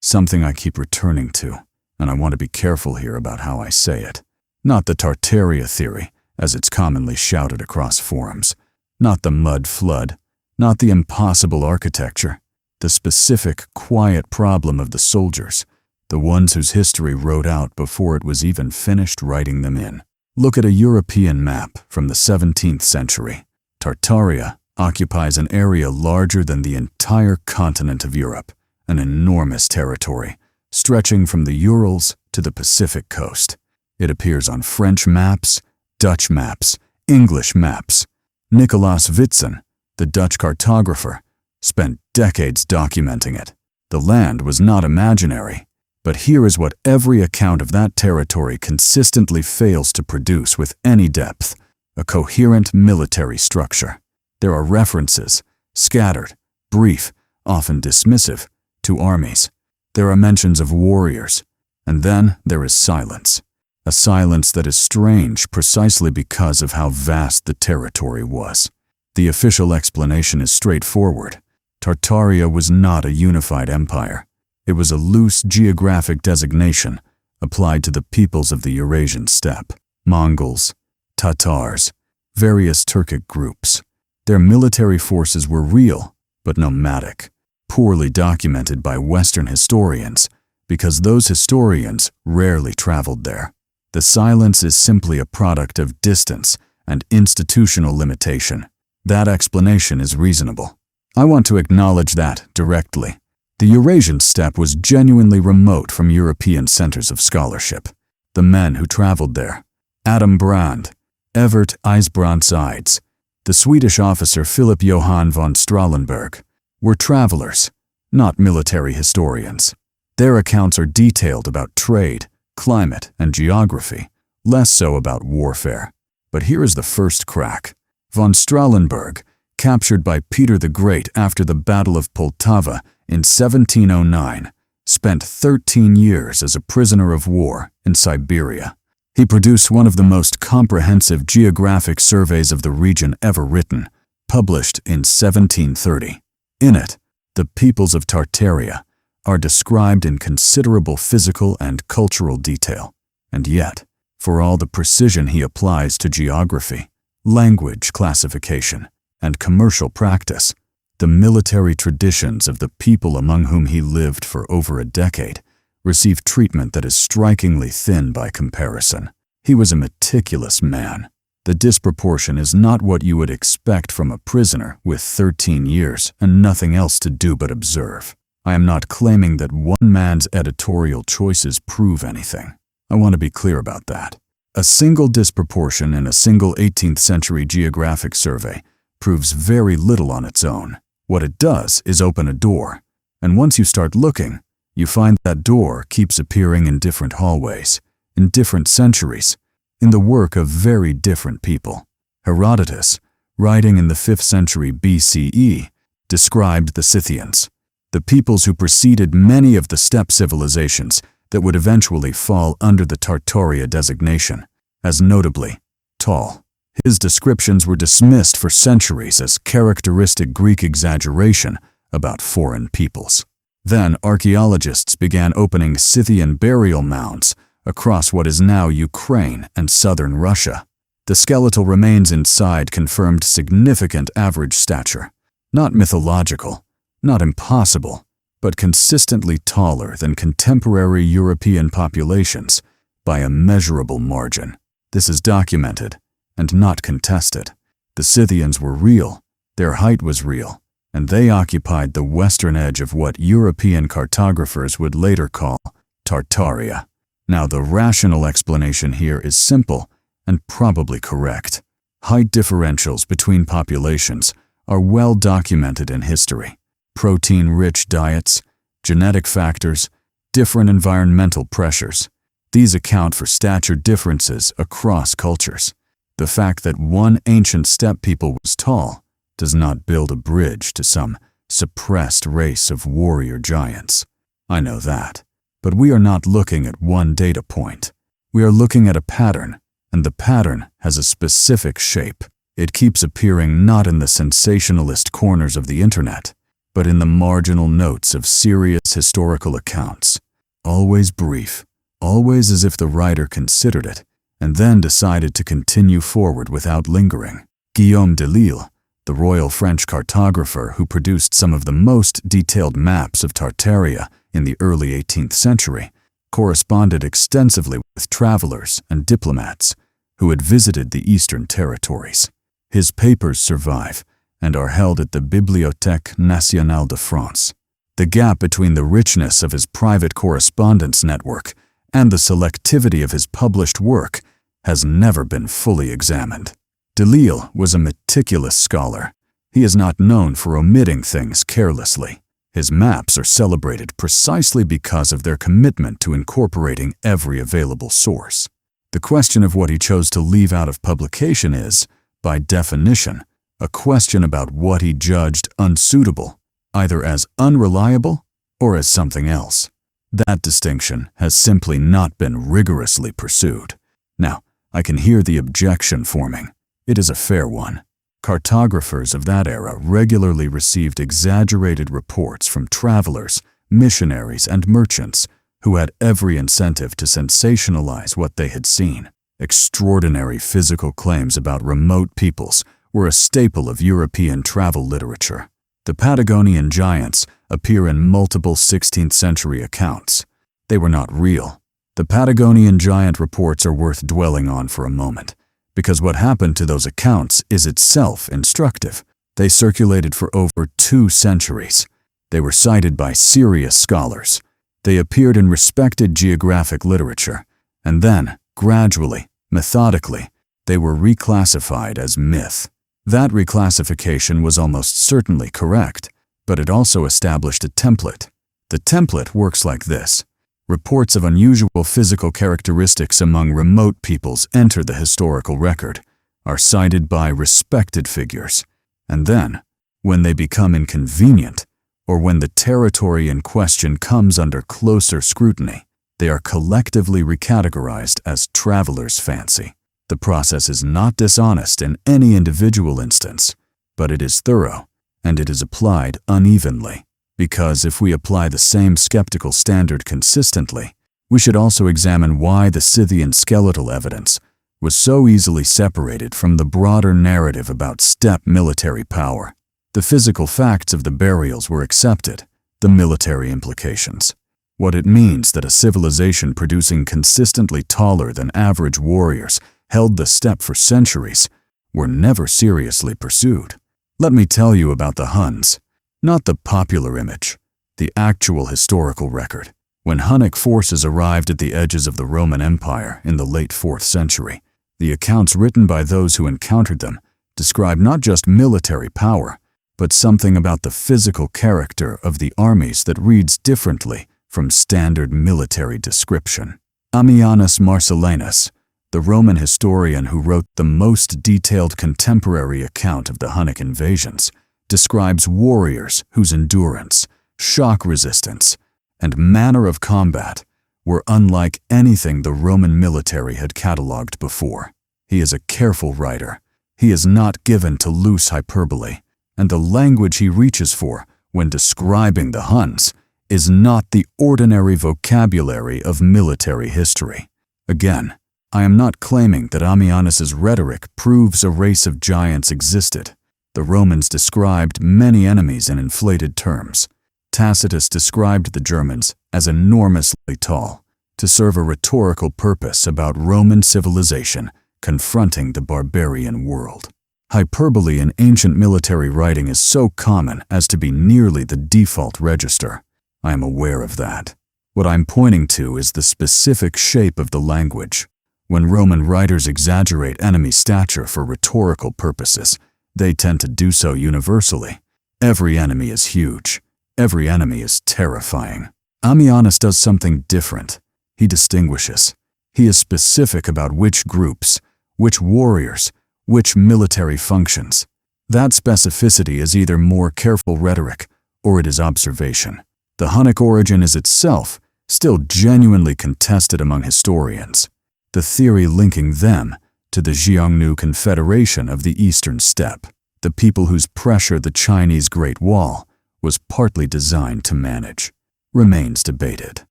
something I keep returning to, and I want to be careful here about how I say it. Not the Tartaria theory, as it's commonly shouted across forums. Not the mud flood. Not the impossible architecture. The specific, quiet problem of the soldiers, the ones whose history wrote out before it was even finished writing them in. Look at a European map from the 17th century. Tartaria occupies an area larger than the entire continent of Europe, an enormous territory, stretching from the Urals to the Pacific coast. It appears on French maps, Dutch maps, English maps. Nicolaas Witsen, the Dutch cartographer, spent decades documenting it. The land was not imaginary, but here is what every account of that territory consistently fails to produce with any depth: a coherent military structure. There are references, scattered, brief, often dismissive, to armies. There are mentions of warriors, and then there is silence. A silence that is strange precisely because of how vast the territory was. The official explanation is straightforward. Tartaria was not a unified empire. It was a loose geographic designation applied to the peoples of the Eurasian steppe: Mongols, Tatars, various Turkic groups. Their military forces were real, but nomadic, poorly documented by Western historians because those historians rarely traveled there. The silence is simply a product of distance and institutional limitation. That explanation is reasonable. I want to acknowledge that directly. The Eurasian steppe was genuinely remote from European centers of scholarship. The men who traveled there, Adam Brand, Evert Isbrandtsides, the Swedish officer Philip Johan von Strahlenberg, were travelers, not military historians. Their accounts are detailed about trade, climate, and geography, less so about warfare. But here is the first crack. Von Strahlenberg, captured by Peter the Great after the Battle of Poltava in 1709, spent 13 years as a prisoner of war in Siberia. He produced one of the most comprehensive geographic surveys of the region ever written, published in 1730. In it, the peoples of Tartaria are described in considerable physical and cultural detail. And yet, for all the precision he applies to geography, language classification, and commercial practice, the military traditions of the people among whom he lived for over a decade receive treatment that is strikingly thin by comparison. He was a meticulous man. The disproportion is not what you would expect from a prisoner with 13 years and nothing else to do but observe. I am not claiming that one man's editorial choices prove anything. I want to be clear about that. A single disproportion in a single 18th century geographic survey proves very little on its own. What it does is open a door, and once you start looking, you find that door keeps appearing in different hallways, in different centuries, in the work of very different people. Herodotus, writing in the 5th century BCE, described the Scythians, the peoples who preceded many of the steppe civilizations that would eventually fall under the Tartaria designation, as notably tall. His descriptions were dismissed for centuries as characteristic Greek exaggeration about foreign peoples. Then archaeologists began opening Scythian burial mounds across what is now Ukraine and southern Russia. The skeletal remains inside confirmed significant average stature, not mythological, not impossible, but consistently taller than contemporary European populations by a measurable margin. This is documented and not contested. The Scythians were real, their height was real, and they occupied the western edge of what European cartographers would later call Tartaria. Now, the rational explanation here is simple and probably correct. Height differentials between populations are well documented in history. Protein-rich diets, genetic factors, different environmental pressures. These account for stature differences across cultures. The fact that one ancient steppe people was tall does not build a bridge to some suppressed race of warrior giants. I know that. But we are not looking at one data point. We are looking at a pattern, and the pattern has a specific shape. It keeps appearing not in the sensationalist corners of the internet. but in the marginal notes of serious historical accounts. Always brief, always as if the writer considered it, and then decided to continue forward without lingering. Guillaume de Lille, the royal French cartographer who produced some of the most detailed maps of Tartaria in the early 18th century, corresponded extensively with travelers and diplomats who had visited the eastern territories. His papers survive and are held at the Bibliothèque Nationale de France. The gap between the richness of his private correspondence network and the selectivity of his published work has never been fully examined. De Lille was a meticulous scholar. He is not known for omitting things carelessly. His maps are celebrated precisely because of their commitment to incorporating every available source. The question of what he chose to leave out of publication is, by definition, a question about what he judged unsuitable, either as unreliable or as something else. That distinction has simply not been rigorously pursued. Now, I can hear the objection forming. It is a fair one. Cartographers of that era regularly received exaggerated reports from travelers, missionaries, and merchants who had every incentive to sensationalize what they had seen. Extraordinary physical claims about remote peoples were a staple of European travel literature. The Patagonian giants appear in multiple 16th century accounts. They were not real. The Patagonian giant reports are worth dwelling on for a moment, because what happened to those accounts is itself instructive. They circulated for over 2 centuries. They were cited by serious scholars. They appeared in respected geographic literature, and then, gradually, methodically, they were reclassified as myth. That reclassification was almost certainly correct, but it also established a template. The template works like this. Reports of unusual physical characteristics among remote peoples enter the historical record, are cited by respected figures, and then, when they become inconvenient, or when the territory in question comes under closer scrutiny, they are collectively recategorized as traveler's fancy. The process is not dishonest in any individual instance, but it is thorough, and it is applied unevenly. Because if we apply the same skeptical standard consistently, we should also examine why the Scythian skeletal evidence was so easily separated from the broader narrative about steppe military power. The physical facts of the burials were accepted, the military implications. What it means that a civilization producing consistently taller than average warriors held the steppe for centuries were never seriously pursued. Let me tell you about the Huns. Not the popular image, the actual historical record. When Hunnic forces arrived at the edges of the Roman Empire in the late 4th century, the accounts written by those who encountered them describe not just military power, but something about the physical character of the armies that reads differently from standard military description. Ammianus Marcellinus, the Roman historian who wrote the most detailed contemporary account of the Hunnic invasions, describes warriors whose endurance, shock resistance, and manner of combat were unlike anything the Roman military had catalogued before. He is a careful writer. He is not given to loose hyperbole, and the language he reaches for when describing the Huns is not the ordinary vocabulary of military history. Again, I am not claiming that Ammianus's rhetoric proves a race of giants existed. The Romans described many enemies in inflated terms. Tacitus described the Germans as enormously tall, to serve a rhetorical purpose about Roman civilization confronting the barbarian world. Hyperbole in ancient military writing is so common as to be nearly the default register. I am aware of that. What I'm pointing to is the specific shape of the language. When Roman writers exaggerate enemy stature for rhetorical purposes, they tend to do so universally. Every enemy is huge. Every enemy is terrifying. Ammianus does something different. He distinguishes. He is specific about which groups, which warriors, which military functions. That specificity is either more careful rhetoric or it is observation. The Hunnic origin is itself still genuinely contested among historians. The theory linking them to the Xiongnu Confederation of the Eastern Steppe, the people whose pressure the Chinese Great Wall was partly designed to manage, remains debated.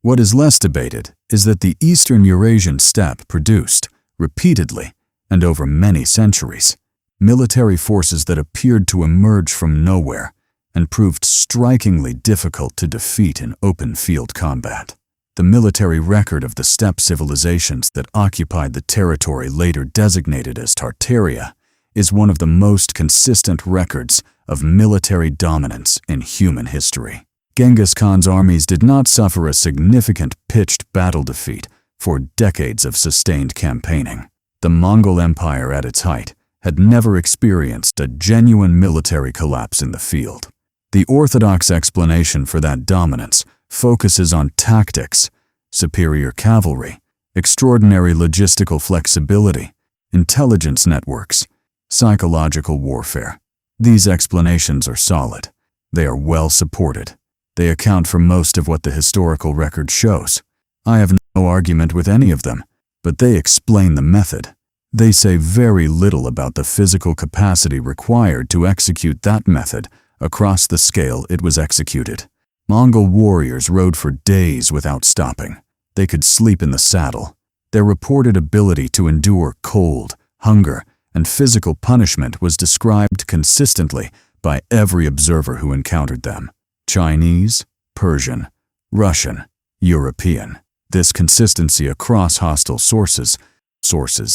What is less debated is that the Eastern Eurasian steppe produced, repeatedly and over many centuries, military forces that appeared to emerge from nowhere and proved strikingly difficult to defeat in open field combat. The military record of the steppe civilizations that occupied the territory later designated as Tartaria is one of the most consistent records of military dominance in human history. Genghis Khan's armies did not suffer a significant pitched battle defeat for decades of sustained campaigning. The Mongol Empire at its height had never experienced a genuine military collapse in the field. The orthodox explanation for that dominance focuses on tactics, superior cavalry, extraordinary logistical flexibility, intelligence networks, psychological warfare. These explanations are solid. They are well supported. They account for most of what the historical record shows. I have no argument with any of them, but they explain the method. They say very little about the physical capacity required to execute that method across the scale it was executed. Mongol warriors rode for days without stopping. They could sleep in the saddle. Their reported ability to endure cold, hunger, and physical punishment was described consistently by every observer who encountered them. Chinese, Persian, Russian, European. This consistency across hostile sources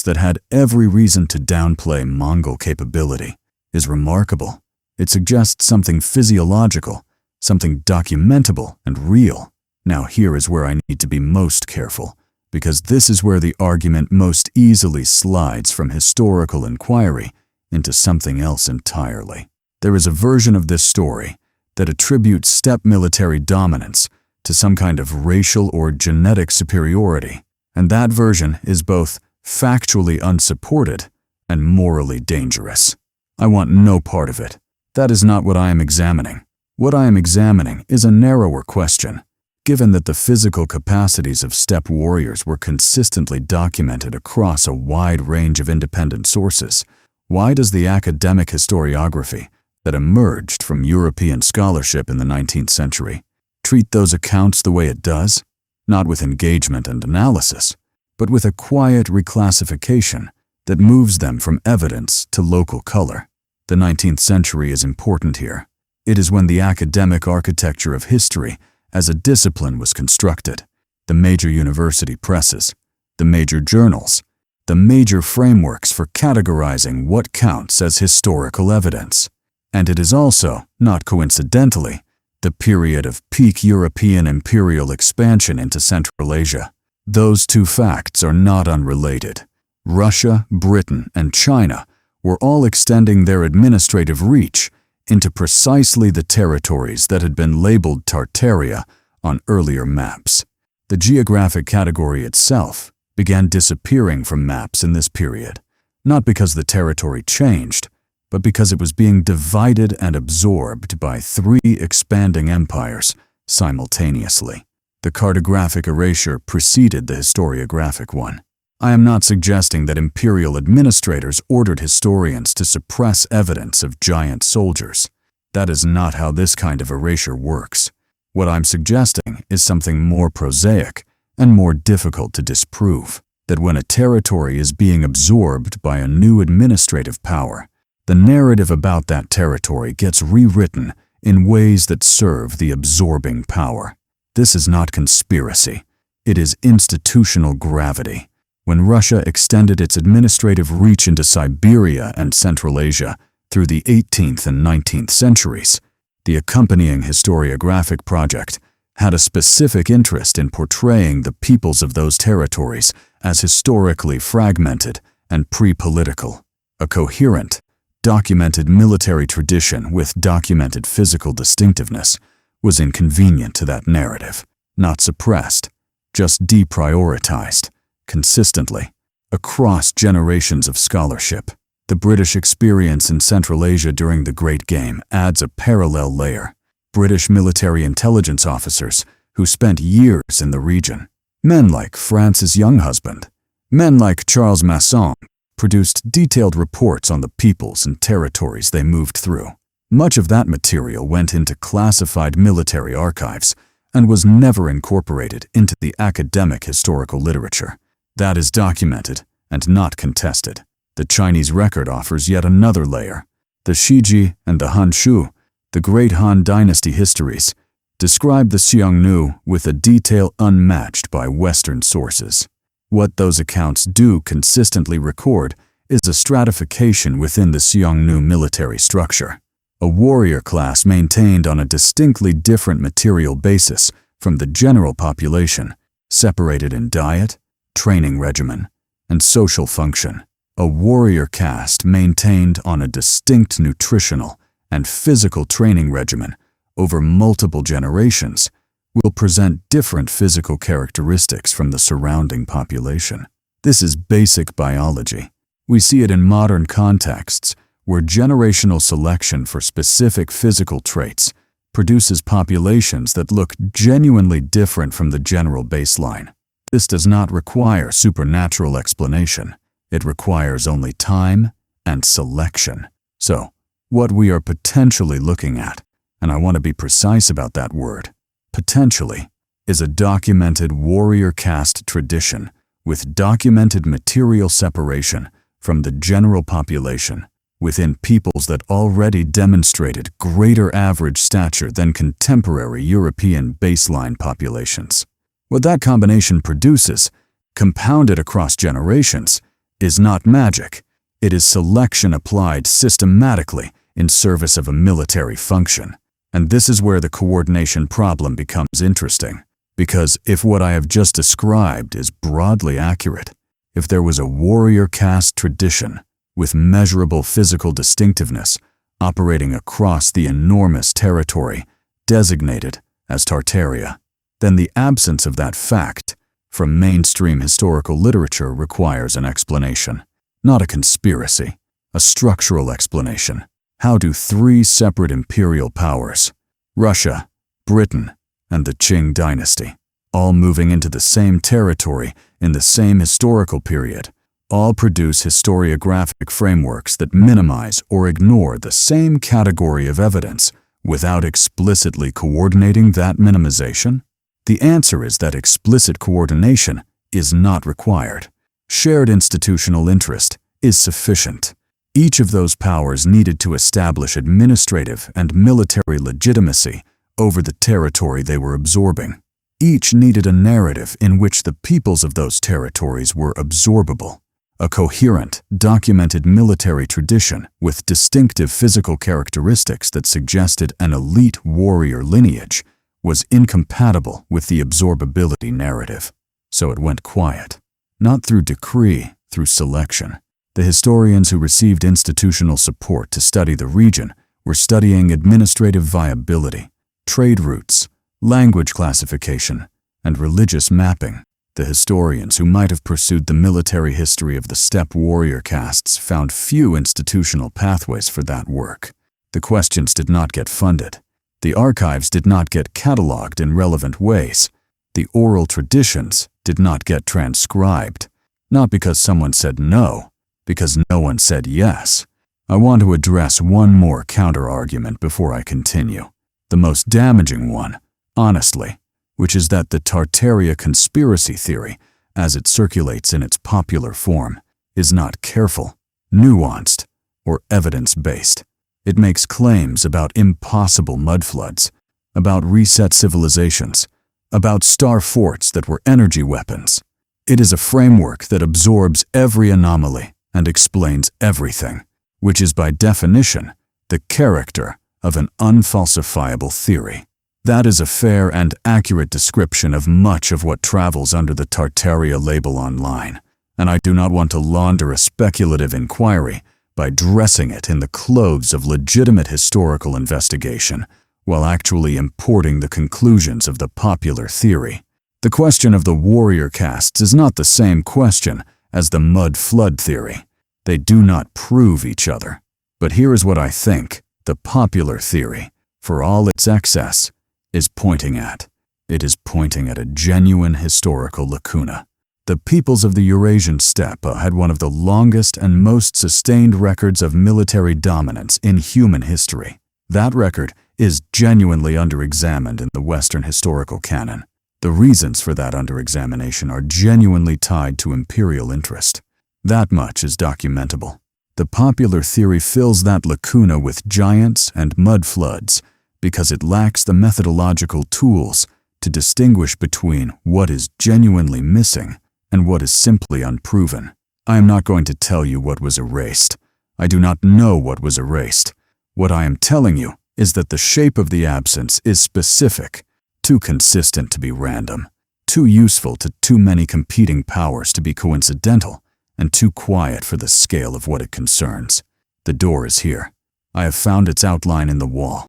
that had every reason to downplay Mongol capability, is remarkable. It suggests something physiological, something documentable and real. Now here is where I need to be most careful, because this is where the argument most easily slides from historical inquiry into something else entirely. There is a version of this story that attributes steppe military dominance to some kind of racial or genetic superiority, and that version is both factually unsupported and morally dangerous. I want no part of it. That is not what I am examining. What I am examining is a narrower question. Given that the physical capacities of steppe warriors were consistently documented across a wide range of independent sources, why does the academic historiography that emerged from European scholarship in the 19th century treat those accounts the way it does? Not with engagement and analysis, but with a quiet reclassification that moves them from evidence to local color. The 19th century is important here. It is when the academic architecture of history as a discipline was constructed. The major university presses, the major journals, the major frameworks for categorizing what counts as historical evidence. And it is also, not coincidentally, the period of peak European imperial expansion into Central Asia. Those two facts are not unrelated. Russia, Britain, and China were all extending their administrative reach into precisely the territories that had been labeled Tartaria on earlier maps. The geographic category itself began disappearing from maps in this period, not because the territory changed, but because it was being divided and absorbed by three expanding empires simultaneously. The cartographic erasure preceded the historiographic one. I am not suggesting that imperial administrators ordered historians to suppress evidence of giant soldiers. That is not how this kind of erasure works. What I'm suggesting is something more prosaic and more difficult to disprove, that when a territory is being absorbed by a new administrative power, the narrative about that territory gets rewritten in ways that serve the absorbing power. This is not conspiracy. It is institutional gravity. When Russia extended its administrative reach into Siberia and Central Asia through the 18th and 19th centuries, the accompanying historiographic project had a specific interest in portraying the peoples of those territories as historically fragmented and pre-political. A coherent, documented military tradition with documented physical distinctiveness was inconvenient to that narrative, not suppressed, just deprioritized, consistently, across generations of scholarship. The British experience in Central Asia during the Great Game adds a parallel layer. British military intelligence officers who spent years in the region, men like Francis Younghusband, men like Charles Masson, produced detailed reports on the peoples and territories they moved through. Much of that material went into classified military archives and was never incorporated into the academic historical literature. That is documented and not contested. The Chinese record offers yet another layer. The Shiji and the Han Shu, the Great Han Dynasty histories, describe the Xiongnu with a detail unmatched by Western sources. What those accounts do consistently record is a stratification within the Xiongnu military structure, a warrior class maintained on a distinctly different material basis from the general population, separated in diet, training regimen, and social function. A warrior caste maintained on a distinct nutritional and physical training regimen over multiple generations will present different physical characteristics from the surrounding population. This is basic biology. We see it in modern contexts where generational selection for specific physical traits produces populations that look genuinely different from the general baseline. This does not require supernatural explanation. It requires only time and selection. So, what we are potentially looking at, and I want to be precise about that word, potentially, is a documented warrior caste tradition with documented material separation from the general population within peoples that already demonstrated greater average stature than contemporary European baseline populations. What that combination produces, compounded across generations, is not magic. It is selection applied systematically in service of a military function. And this is where the coordination problem becomes interesting. Because if what I have just described is broadly accurate, if there was a warrior caste tradition with measurable physical distinctiveness operating across the enormous territory designated as Tartaria, then the absence of that fact from mainstream historical literature requires an explanation, not a conspiracy, a structural explanation. How do three separate imperial powers, Russia, Britain, and the Qing dynasty, all moving into the same territory in the same historical period, all produce historiographic frameworks that minimize or ignore the same category of evidence without explicitly coordinating that minimization? The answer is that explicit coordination is not required. Shared institutional interest is sufficient. Each of those powers needed to establish administrative and military legitimacy over the territory they were absorbing. Each needed a narrative in which the peoples of those territories were absorbable. A coherent, documented military tradition with distinctive physical characteristics that suggested an elite warrior lineage was incompatible with the absorbability narrative. So it went quiet. Not through decree, through selection. The historians who received institutional support to study the region were studying administrative viability, trade routes, language classification, and religious mapping. The historians who might have pursued the military history of the steppe warrior castes found few institutional pathways for that work. The questions did not get funded. The archives did not get cataloged in relevant ways. The oral traditions did not get transcribed. Not because someone said no, because no one said yes. I want to address one more counter-argument before I continue. The most damaging one, honestly, which is that the Tartaria conspiracy theory, as it circulates in its popular form, is not careful, nuanced, or evidence-based. It makes claims about impossible mudfloods, about reset civilizations, about star forts that were energy weapons. It is a framework that absorbs every anomaly and explains everything, which is by definition the character of an unfalsifiable theory. That is a fair and accurate description of much of what travels under the Tartaria label online, and I do not want to launder a speculative inquiry by dressing it in the clothes of legitimate historical investigation while actually importing the conclusions of the popular theory. The question of the warrior castes is not the same question as the mud flood theory. They do not prove each other. But here is what I think the popular theory, for all its excess, is pointing at. It is pointing at a genuine historical lacuna. The peoples of the Eurasian steppe had one of the longest and most sustained records of military dominance in human history. That record is genuinely under-examined in the Western historical canon. The reasons for that under-examination are genuinely tied to imperial interest. That much is documentable. The popular theory fills that lacuna with giants and mud floods because it lacks the methodological tools to distinguish between what is genuinely missing and what is simply unproven. I am not going to tell you what was erased. I do not know what was erased. What I am telling you is that the shape of the absence is specific, too consistent to be random, too useful to too many competing powers to be coincidental, and too quiet for the scale of what it concerns. The door is here. I have found its outline in the wall.